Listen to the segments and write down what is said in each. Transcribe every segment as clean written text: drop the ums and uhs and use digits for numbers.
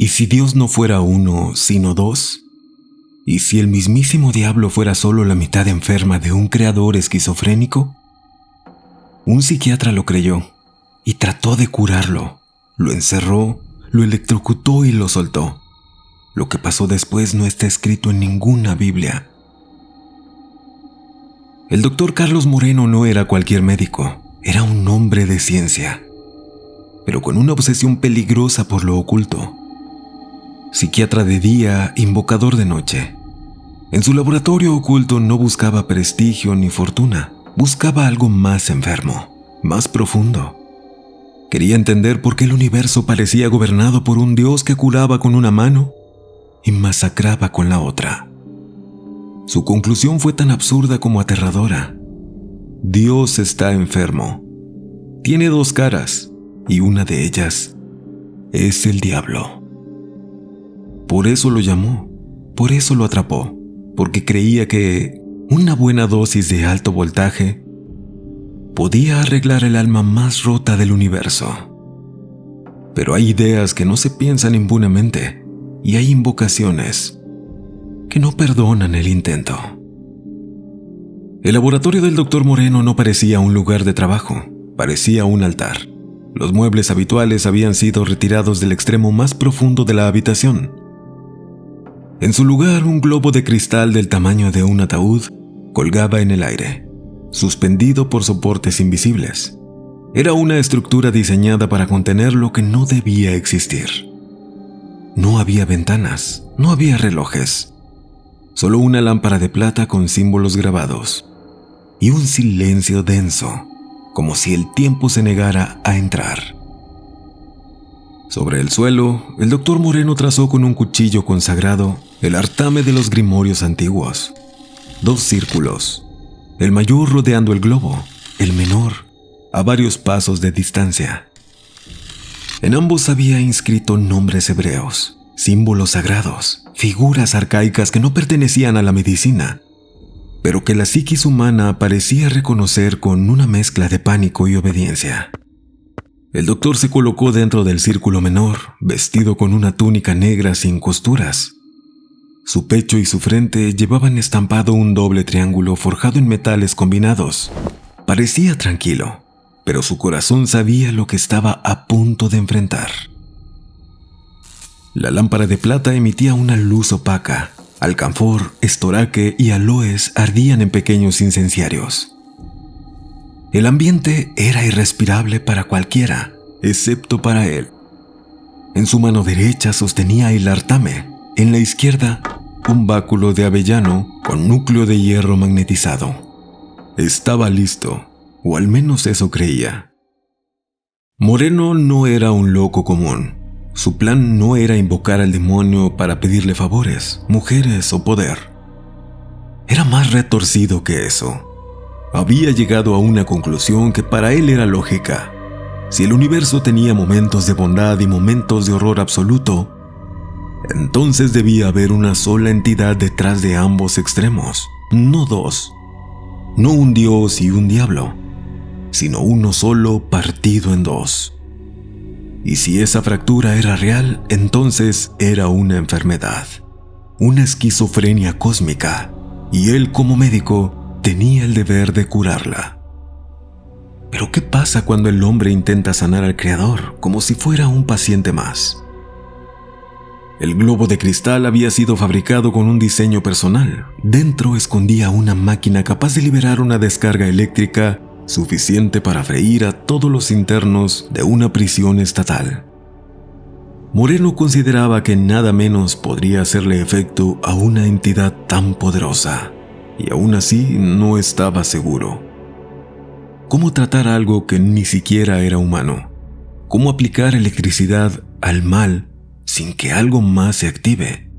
¿Y si Dios no fuera uno, sino dos? ¿Y si el mismísimo diablo fuera solo la mitad enferma de un creador esquizofrénico? Un psiquiatra lo creyó y trató de curarlo. Lo encerró, lo electrocutó y lo soltó. Lo que pasó después no está escrito en ninguna Biblia. El doctor Carlos Moreno no era cualquier médico, era un hombre de ciencia, pero con una obsesión peligrosa por lo oculto. Psiquiatra de día, invocador de noche. En su laboratorio oculto no buscaba prestigio ni fortuna, buscaba algo más enfermo, más profundo. Quería entender por qué el universo parecía gobernado por un Dios que curaba con una mano y masacraba con la otra. Su conclusión fue tan absurda como aterradora. Dios está enfermo. Tiene dos caras y una de ellas es el diablo. Por eso lo llamó, por eso lo atrapó, porque creía que una buena dosis de alto voltaje podía arreglar el alma más rota del universo. Pero hay ideas que no se piensan impunemente y hay invocaciones que no perdonan el intento. El laboratorio del Dr. Moreno no parecía un lugar de trabajo, parecía un altar. Los muebles habituales habían sido retirados del extremo más profundo de la habitación. En su lugar, un globo de cristal del tamaño de un ataúd colgaba en el aire, suspendido por soportes invisibles. Era una estructura diseñada para contener lo que no debía existir. No había ventanas, no había relojes, solo una lámpara de plata con símbolos grabados y un silencio denso, como si el tiempo se negara a entrar. Sobre el suelo, el doctor Moreno trazó con un cuchillo consagrado el artame de los grimorios antiguos. 2 círculos, el mayor rodeando el globo, el menor a varios pasos de distancia. En ambos había inscrito nombres hebreos, símbolos sagrados, figuras arcaicas que no pertenecían a la medicina, pero que la psiquis humana parecía reconocer con una mezcla de pánico y obediencia. El doctor se colocó dentro del círculo menor, vestido con una túnica negra sin costuras. Su pecho y su frente llevaban estampado un doble triángulo forjado en metales combinados. Parecía tranquilo, pero su corazón sabía lo que estaba a punto de enfrentar. La lámpara de plata emitía una luz opaca. Alcanfor, estoraque y aloes ardían en pequeños incenciarios. El ambiente era irrespirable para cualquiera, excepto para él. En su mano derecha sostenía el artame, en la izquierda un báculo de avellano con núcleo de hierro magnetizado. Estaba listo, o al menos eso creía. Moreno no era un loco común. Su plan no era invocar al demonio para pedirle favores, mujeres o poder. Era más retorcido que eso. Había llegado a una conclusión que para él era lógica. Si el universo tenía momentos de bondad y momentos de horror absoluto, entonces debía haber una sola entidad detrás de ambos extremos, no dos. No un dios y un diablo, sino uno solo partido en dos. Y si esa fractura era real, entonces era una enfermedad, una esquizofrenia cósmica, y él como médico tenía el deber de curarla. Pero ¿qué pasa cuando el hombre intenta sanar al Creador como si fuera un paciente más? El globo de cristal había sido fabricado con un diseño personal. Dentro escondía una máquina capaz de liberar una descarga eléctrica suficiente para freír a todos los internos de una prisión estatal. Moreno consideraba que nada menos podría hacerle efecto a una entidad tan poderosa. Y aún así no estaba seguro. ¿Cómo tratar algo que ni siquiera era humano? ¿Cómo aplicar electricidad al mal sin que algo más se active?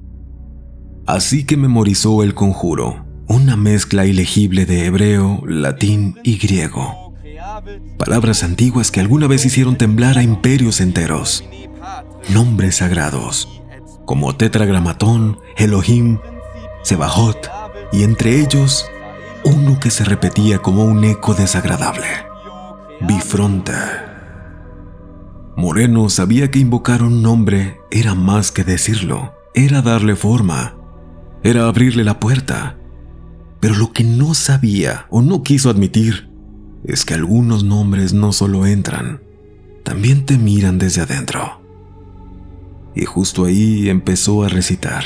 Así que memorizó el conjuro, una mezcla ilegible de hebreo, latín y griego. Palabras antiguas que alguna vez hicieron temblar a imperios enteros. Nombres sagrados, como Tetragramatón, Elohim, Sebajot, y entre ellos, uno que se repetía como un eco desagradable: Bifronte. Moreno sabía que invocar un nombre era más que decirlo, era darle forma, era abrirle la puerta. Pero lo que no sabía o no quiso admitir es que algunos nombres no solo entran, también te miran desde adentro. Y justo ahí empezó a recitar.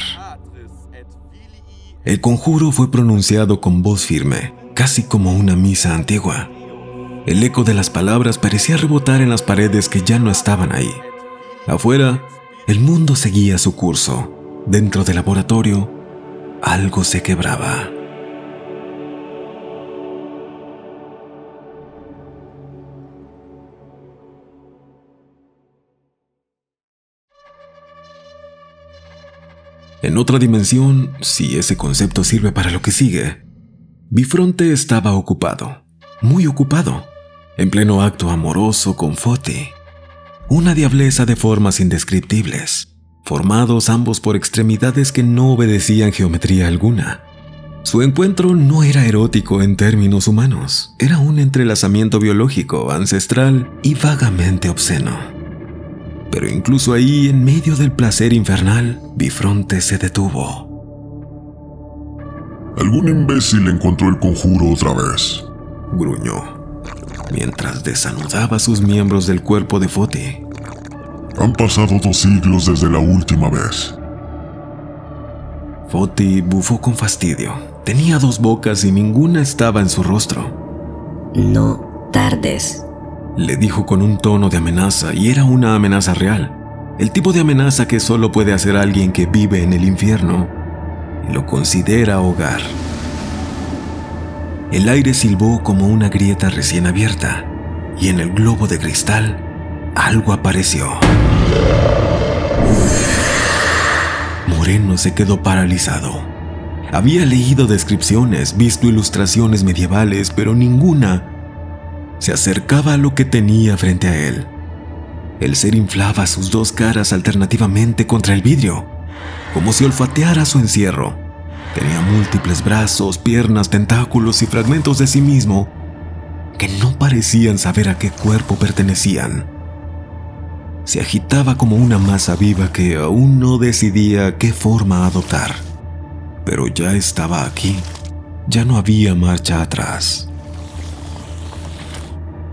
El conjuro fue pronunciado con voz firme, casi como una misa antigua. El eco de las palabras parecía rebotar en las paredes que ya no estaban ahí. Afuera, el mundo seguía su curso. Dentro del laboratorio, algo se quebraba. En otra dimensión, si ese concepto sirve para lo que sigue, Bifronte estaba ocupado, muy ocupado, en pleno acto amoroso con Foti, una diableza de formas indescriptibles, formados ambos por extremidades que no obedecían geometría alguna. Su encuentro no era erótico en términos humanos, era un entrelazamiento biológico, ancestral y vagamente obsceno. Pero incluso ahí, en medio del placer infernal, Bifronte se detuvo. Algún imbécil encontró el conjuro otra vez, Gruñó, mientras desanudaba sus miembros del cuerpo de Foti. Han pasado 2 siglos desde la última vez. Foti bufó con fastidio. Tenía 2 bocas y ninguna estaba en su rostro. No tardes, Le dijo con un tono de amenaza, y era una amenaza real. El tipo de amenaza que solo puede hacer alguien que vive en el infierno y lo considera hogar. El aire silbó como una grieta recién abierta, y en el globo de cristal algo apareció. Moreno se quedó paralizado. Había leído descripciones, visto ilustraciones medievales, pero ninguna se acercaba a lo que tenía frente a él. El ser inflaba sus 2 caras alternativamente contra el vidrio, como si olfateara su encierro. Tenía múltiples brazos, piernas, tentáculos y fragmentos de sí mismo que no parecían saber a qué cuerpo pertenecían. Se agitaba como una masa viva que aún no decidía qué forma adoptar. Pero ya estaba aquí, ya no había marcha atrás.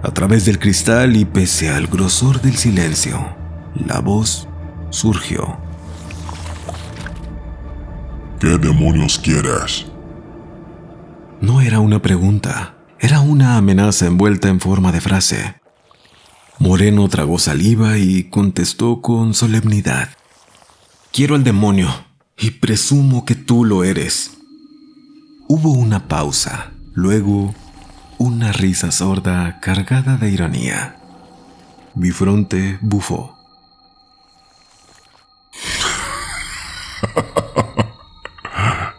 A través del cristal y pese al grosor del silencio, la voz surgió. ¿Qué demonios quieres? No era una pregunta, era una amenaza envuelta en forma de frase. Moreno tragó saliva y contestó con solemnidad. Quiero al demonio, y presumo que tú lo eres. Hubo una pausa, luego una risa sorda cargada de ironía. Bifronte bufó.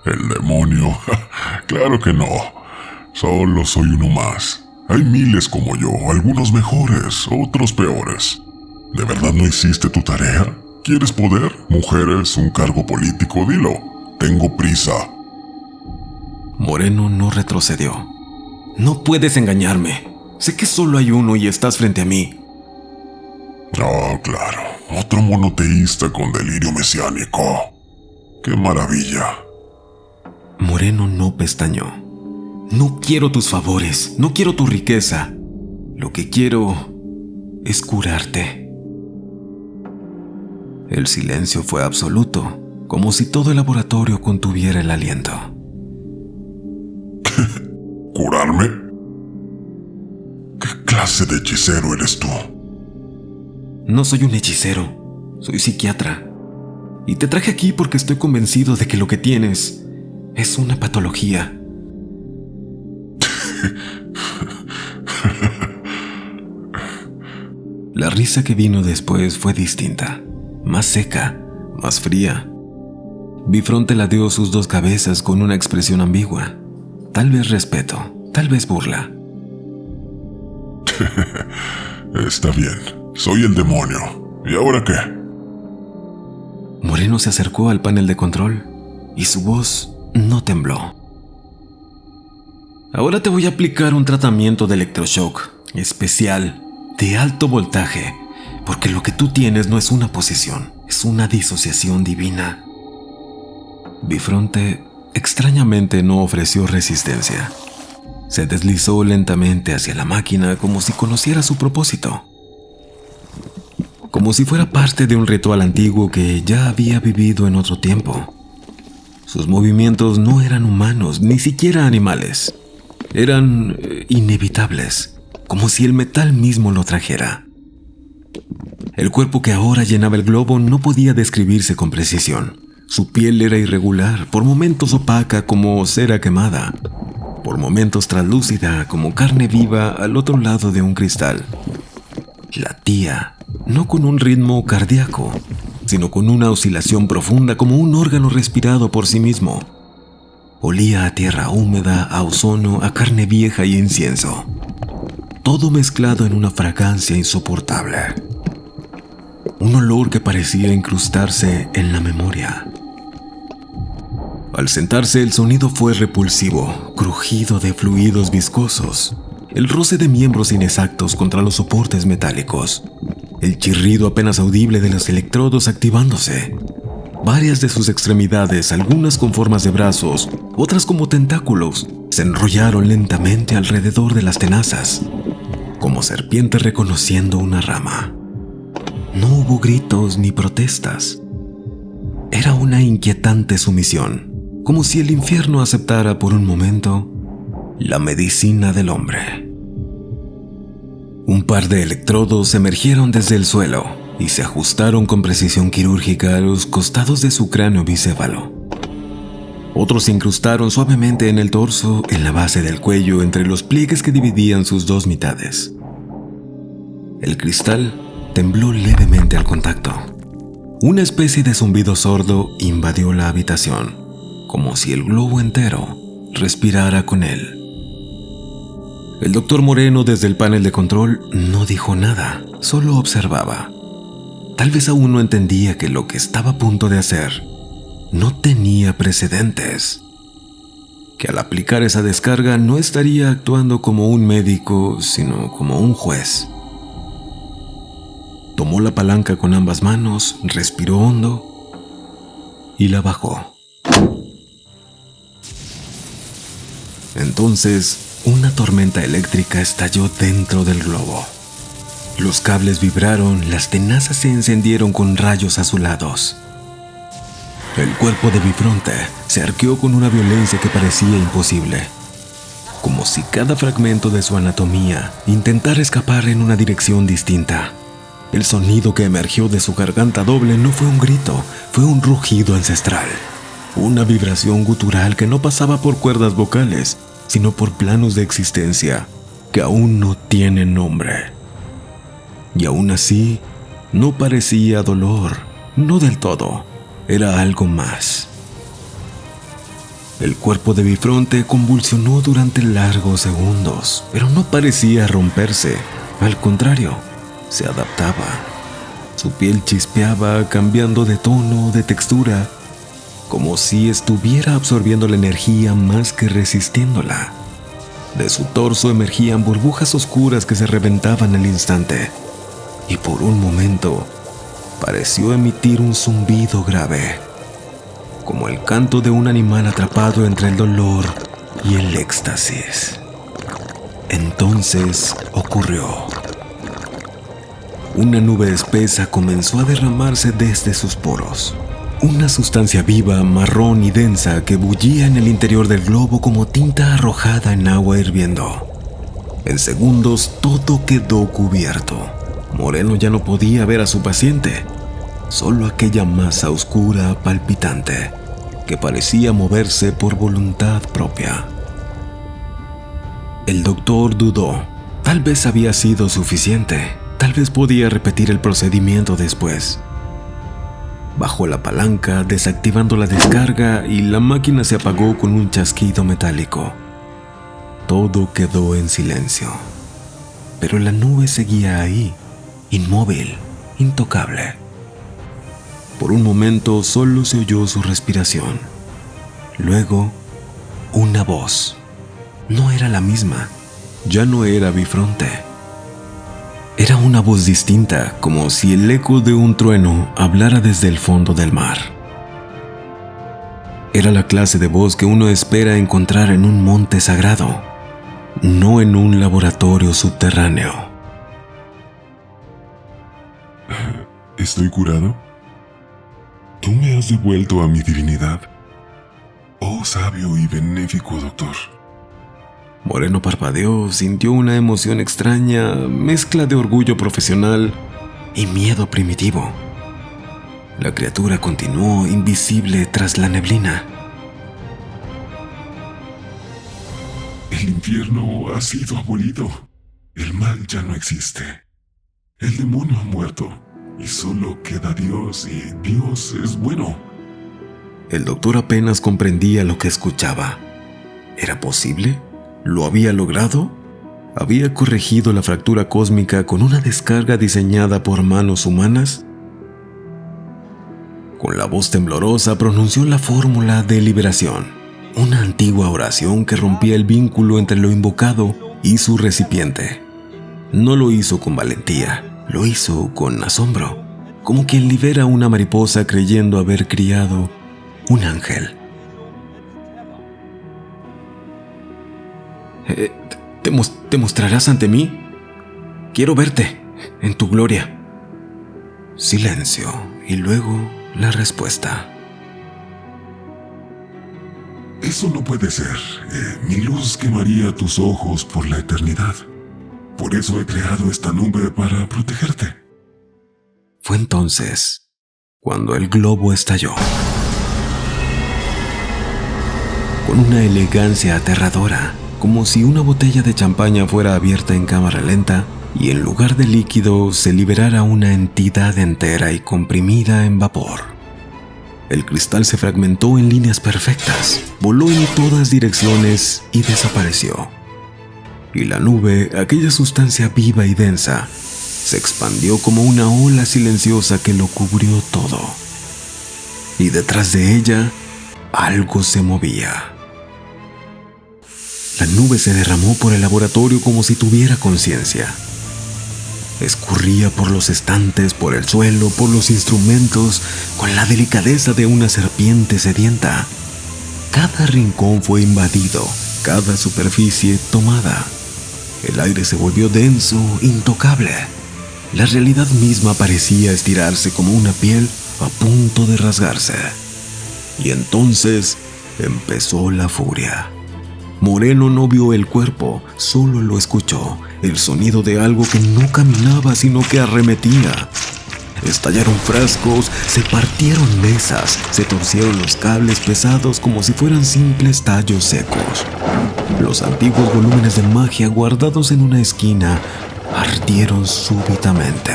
¿El demonio? Claro que no. Solo soy uno más. Hay miles como yo, algunos mejores, otros peores. ¿De verdad no hiciste tu tarea? ¿Quieres poder? ¿Mujeres? ¿Un cargo político? Dilo. Tengo prisa. Moreno no retrocedió. No puedes engañarme. Sé que solo hay uno y estás frente a mí. Oh, claro. Otro monoteísta con delirio mesiánico. ¡Qué maravilla! Moreno no pestañeó. No quiero tus favores, no quiero tu riqueza. Lo que quiero es curarte. El silencio fue absoluto, como si todo el laboratorio contuviera el aliento. ¿Curarme? ¿Qué clase de hechicero eres tú? No soy un hechicero, soy psiquiatra. Y te traje aquí porque estoy convencido de que lo que tienes es una patología. La risa que vino después fue distinta, más seca, más fría. Bifronte ladeó sus 2 cabezas con una expresión ambigua. Tal vez respeto, tal vez burla. Está bien, soy el demonio. ¿Y ahora qué? Moreno se acercó al panel de control y su voz no tembló. Ahora te voy a aplicar un tratamiento de electroshock especial, de alto voltaje, porque lo que tú tienes no es una posesión, es una disociación divina. Bifronte extrañamente no ofreció resistencia. Se deslizó lentamente hacia la máquina como si conociera su propósito. Como si fuera parte de un ritual antiguo que ya había vivido en otro tiempo. Sus movimientos no eran humanos, ni siquiera animales. Eran inevitables, como si el metal mismo lo trajera. El cuerpo que ahora llenaba el globo no podía describirse con precisión. Su piel era irregular, por momentos opaca como cera quemada, por momentos translúcida como carne viva al otro lado de un cristal. Latía, no con un ritmo cardíaco, sino con una oscilación profunda como un órgano respirado por sí mismo. Olía a tierra húmeda, a ozono, a carne vieja y incienso. Todo mezclado en una fragancia insoportable. Un olor que parecía incrustarse en la memoria. Al sentarse, el sonido fue repulsivo, crujido de fluidos viscosos, el roce de miembros inexactos contra los soportes metálicos, el chirrido apenas audible de los electrodos activándose. Varias de sus extremidades, algunas con formas de brazos, otras como tentáculos, se enrollaron lentamente alrededor de las tenazas, como serpientes reconociendo una rama. No hubo gritos ni protestas. Era una inquietante sumisión, como si el infierno aceptara por un momento la medicina del hombre. Un par de electrodos emergieron desde el suelo y se ajustaron con precisión quirúrgica a los costados de su cráneo bicéfalo. Otros se incrustaron suavemente en el torso, en la base del cuello, entre los pliegues que dividían sus dos mitades. El cristal tembló levemente al contacto. Una especie de zumbido sordo invadió la habitación, como si el globo entero respirara con él. El doctor Moreno, desde el panel de control, no dijo nada, solo observaba. Tal vez aún no entendía que lo que estaba a punto de hacer no tenía precedentes. Que al aplicar esa descarga no estaría actuando como un médico, sino como un juez. Tomó la palanca con ambas manos, respiró hondo y la bajó. Entonces, una tormenta eléctrica estalló dentro del globo. Los cables vibraron, las tenazas se encendieron con rayos azulados. El cuerpo de Bifronte se arqueó con una violencia que parecía imposible, como si cada fragmento de su anatomía intentara escapar en una dirección distinta. El sonido que emergió de su garganta doble no fue un grito, fue un rugido ancestral. Una vibración gutural que no pasaba por cuerdas vocales, sino por planos de existencia que aún no tienen nombre. Y aún así, no parecía dolor, no del todo, era algo más. El cuerpo de Bifronte convulsionó durante largos segundos, pero no parecía romperse, al contrario, se adaptaba. Su piel chispeaba, cambiando de tono, de textura, como si estuviera absorbiendo la energía más que resistiéndola. De su torso emergían burbujas oscuras que se reventaban al instante, y por un momento pareció emitir un zumbido grave, como el canto de un animal atrapado entre el dolor y el éxtasis. Entonces ocurrió. Una nube espesa comenzó a derramarse desde sus poros. Una sustancia viva, marrón y densa que bullía en el interior del globo como tinta arrojada en agua hirviendo. En segundos todo quedó cubierto. Moreno ya no podía ver a su paciente, solo aquella masa oscura palpitante que parecía moverse por voluntad propia. El doctor dudó. Tal vez había sido suficiente. Tal vez podía repetir el procedimiento después. Bajó la palanca, desactivando la descarga, y la máquina se apagó con un chasquido metálico. Todo quedó en silencio. Pero la nube seguía ahí, inmóvil, intocable. Por un momento solo se oyó su respiración. Luego, una voz. No era la misma. Ya no era Bifronte. Era una voz distinta, como si el eco de un trueno hablara desde el fondo del mar. Era la clase de voz que uno espera encontrar en un monte sagrado, no en un laboratorio subterráneo. ¿Estoy curado? Tú me has devuelto a mi divinidad. Oh sabio y benéfico doctor. Moreno parpadeó, sintió una emoción extraña, mezcla de orgullo profesional y miedo primitivo. La criatura continuó invisible tras la neblina. El infierno ha sido abolido. El mal ya no existe. El demonio ha muerto y solo queda Dios, y Dios es bueno. El doctor apenas comprendía lo que escuchaba. ¿Era posible? ¿Lo había logrado? ¿Había corregido la fractura cósmica con una descarga diseñada por manos humanas? Con la voz temblorosa pronunció la fórmula de liberación, una antigua oración que rompía el vínculo entre lo invocado y su recipiente. No lo hizo con valentía, lo hizo con asombro, como quien libera una mariposa creyendo haber criado un ángel. ¿Te mostrarás ante mí? Quiero verte en tu gloria. Silencio y luego la respuesta. Eso no puede ser. Mi luz quemaría tus ojos por la eternidad. Por eso he creado esta nube para protegerte. Fue entonces cuando el globo estalló. Con una elegancia aterradora, como si una botella de champaña fuera abierta en cámara lenta y en lugar de líquido se liberara una entidad entera y comprimida en vapor. El cristal se fragmentó en líneas perfectas, voló en todas direcciones y desapareció. Y la nube, aquella sustancia viva y densa, se expandió como una ola silenciosa que lo cubrió todo. Y detrás de ella, algo se movía. La nube se derramó por el laboratorio como si tuviera conciencia. Escurría por los estantes, por el suelo, por los instrumentos, con la delicadeza de una serpiente sedienta. Cada rincón fue invadido, cada superficie tomada. El aire se volvió denso, intocable. La realidad misma parecía estirarse como una piel a punto de rasgarse. Y entonces empezó la furia. Moreno no vio el cuerpo, solo lo escuchó, el sonido de algo que no caminaba sino que arremetía. Estallaron frascos, se partieron mesas, se torcieron los cables pesados como si fueran simples tallos secos. Los antiguos volúmenes de magia guardados en una esquina ardieron súbitamente,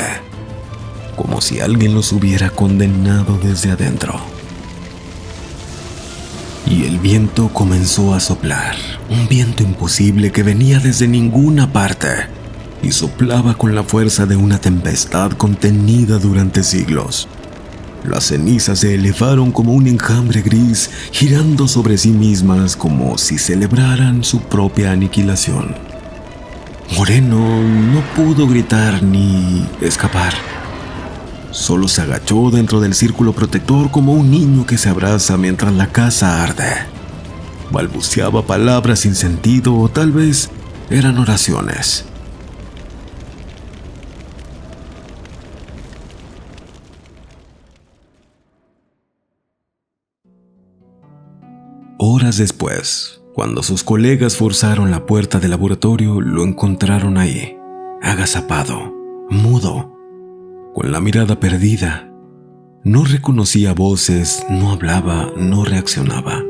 como si alguien los hubiera condenado desde adentro. Y el viento comenzó a soplar, un viento imposible que venía desde ninguna parte y soplaba con la fuerza de una tempestad contenida durante siglos. Las cenizas se elevaron como un enjambre gris, girando sobre sí mismas como si celebraran su propia aniquilación. Moreno no pudo gritar ni escapar. Solo se agachó dentro del círculo protector como un niño que se abraza mientras la casa arde. Balbuceaba palabras sin sentido o tal vez eran oraciones. Horas después, cuando sus colegas forzaron la puerta del laboratorio, lo encontraron ahí, agazapado, mudo, con la mirada perdida. No reconocía voces, no hablaba, no reaccionaba.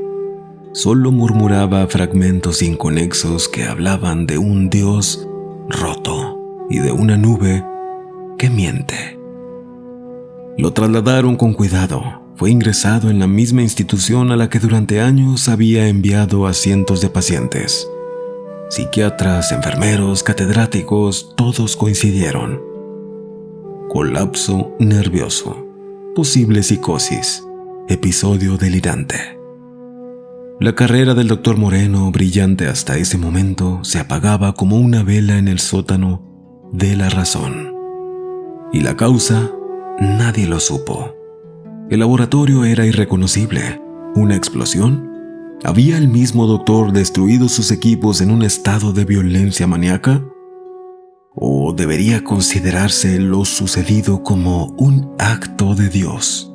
Solo murmuraba fragmentos inconexos que hablaban de un Dios roto y de una nube que miente. Lo trasladaron con cuidado. Fue ingresado en la misma institución a la que durante años había enviado a cientos de pacientes. Psiquiatras, enfermeros, catedráticos, todos coincidieron. Colapso nervioso, posible psicosis, episodio delirante. La carrera del doctor Moreno, brillante hasta ese momento, se apagaba como una vela en el sótano de la razón. Y la causa, nadie lo supo. El laboratorio era irreconocible. ¿Una explosión? ¿Había el mismo doctor destruido sus equipos en un estado de violencia maníaca? ¿O debería considerarse lo sucedido como un acto de Dios?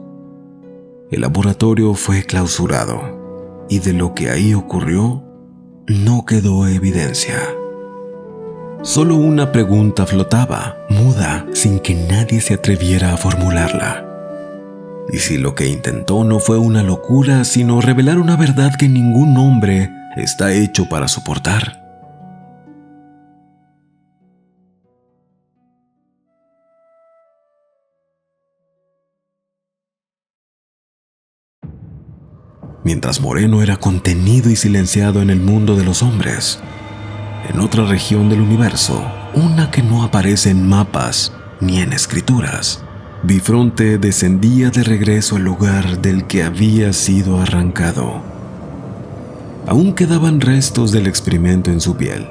El laboratorio fue clausurado y de lo que ahí ocurrió no quedó evidencia. Solo una pregunta flotaba, muda, sin que nadie se atreviera a formularla. ¿Y si lo que intentó no fue una locura, sino revelar una verdad que ningún hombre está hecho para soportar? Mientras Moreno era contenido y silenciado en el mundo de los hombres, en otra región del universo, una que no aparece en mapas ni en escrituras, Bifronte descendía de regreso al lugar del que había sido arrancado. Aún quedaban restos del experimento en su piel,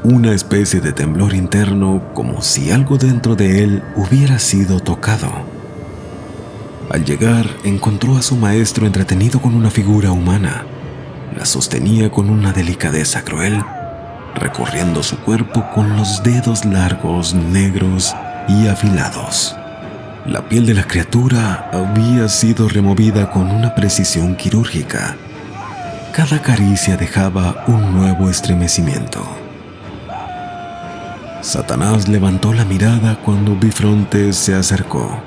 una especie de temblor interno, como si algo dentro de él hubiera sido tocado. Al llegar, encontró a su maestro entretenido con una figura humana. La sostenía con una delicadeza cruel, recorriendo su cuerpo con los dedos largos, negros y afilados. La piel de la criatura había sido removida con una precisión quirúrgica. Cada caricia dejaba un nuevo estremecimiento. Satanás levantó la mirada cuando Bifronte se acercó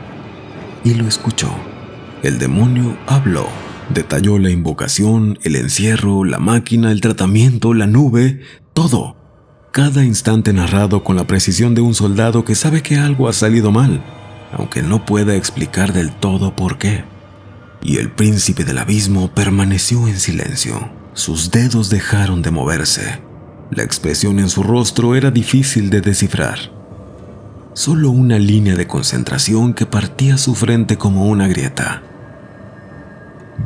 y lo escuchó. El demonio habló, detalló la invocación, el encierro, la máquina, el tratamiento, la nube, todo. Cada instante narrado con la precisión de un soldado que sabe que algo ha salido mal, aunque no pueda explicar del todo por qué. Y el príncipe del abismo permaneció en silencio. Sus dedos dejaron de moverse. La expresión en su rostro era difícil de descifrar. Solo una línea de concentración que partía su frente como una grieta.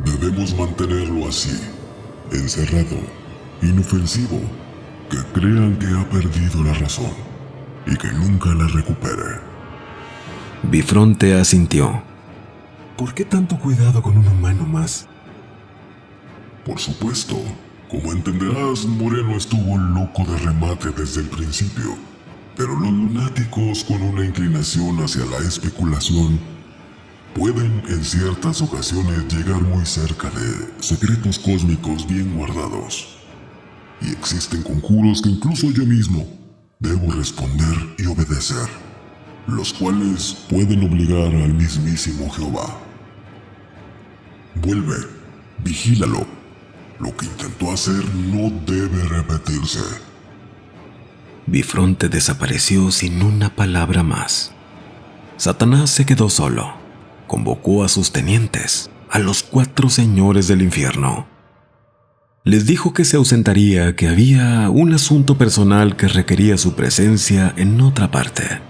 Debemos mantenerlo así, encerrado, inofensivo, que crean que ha perdido la razón y que nunca la recupere. Bifronte asintió. ¿Por qué tanto cuidado con un humano más? Por supuesto, como entenderás, Moreno estuvo loco de remate desde el principio, pero los lunáticos con una inclinación hacia la especulación pueden en ciertas ocasiones llegar muy cerca de secretos cósmicos bien guardados. Y existen conjuros que incluso yo mismo debo responder y obedecer, los cuales pueden obligar al mismísimo Jehová. Vuelve, vigílalo. Lo que intentó hacer no debe repetirse. Bifronte desapareció sin una palabra más. Satanás se quedó solo. Convocó a sus tenientes, a los 4 señores del infierno. Les dijo que se ausentaría, que había un asunto personal que requería su presencia en otra parte.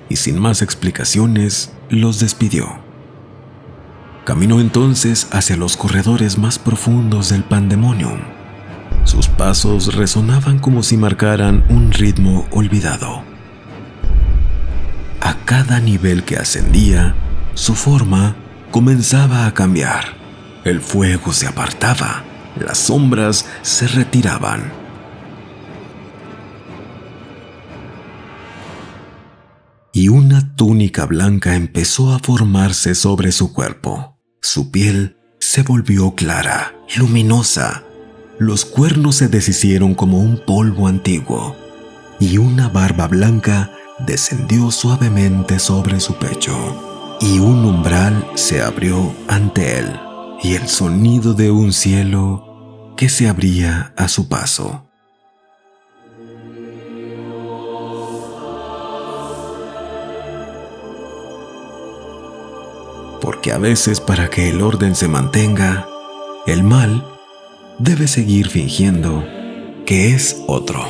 Y sin más explicaciones, los despidió. Caminó entonces hacia los corredores más profundos del Pandemonium. Sus pasos resonaban como si marcaran un ritmo olvidado. A cada nivel que ascendía, su forma comenzaba a cambiar. El fuego se apartaba, las sombras se retiraban. Y una túnica blanca empezó a formarse sobre su cuerpo. Su piel se volvió clara, luminosa. Los cuernos se deshicieron como un polvo antiguo, y una barba blanca descendió suavemente sobre su pecho, y un umbral se abrió ante él, y el sonido de un cielo que se abría a su paso. Porque a veces, para que el orden se mantenga, el mal debe seguir fingiendo que es otro.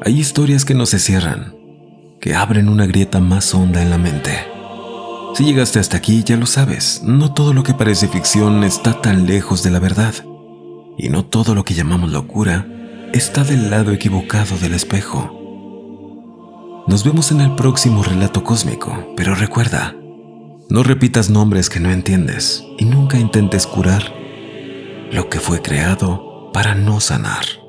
Hay historias que no se cierran, que abren una grieta más honda en la mente. Si llegaste hasta aquí, ya lo sabes, no todo lo que parece ficción está tan lejos de la verdad, y no todo lo que llamamos locura está del lado equivocado del espejo. Nos vemos en el próximo relato cósmico, pero recuerda, no repitas nombres que no entiendes y nunca intentes curar lo que fue creado para no sanar.